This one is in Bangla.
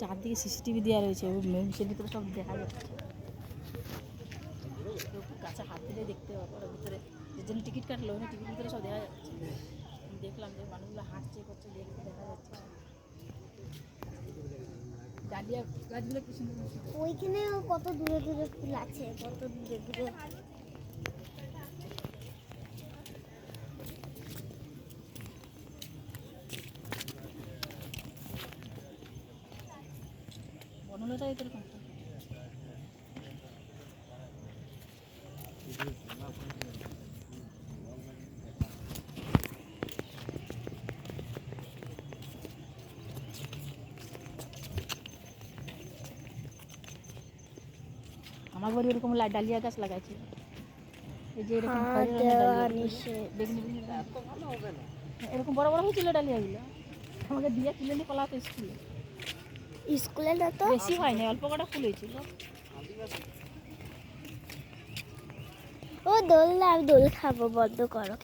চারদিকে সিসিটিভি দেওয়া রয়েছে, সে ভিতরে সব দেখা যাচ্ছে। কাছে হাত দিলে দেখতে পাবো ওর ভিতরে যেদিন টিকিট কাটলো ওখানে টিকিট ভিতরে সব দেখা যাচ্ছে। দেখলাম যে মানুষগুলো হাঁটছে করছে, দেখতে দেখা যাচ্ছে। ডালিয়া গাছগুলো কি সুন্দর, ওইখানে কত দূরে দূরে ফুল আছে, কত দূরে দূরে। বনলতা এদের কোনটা? আমার বাড়ি ওরকম ডালিয়া গাছ লাগাইছে, এই যে এরকম এরকম বড় বড় হয়েছিল ডালিয়াগুলো। আমাকে দিয়ে তুলে নিয়ে পালাতো স্কুলে। স্কুলে না তো বেশি হয়নি, অল্প কটা ফুল হয়েছিল। ও দোল না, আমি দোল খাবো, বন্ধ করো।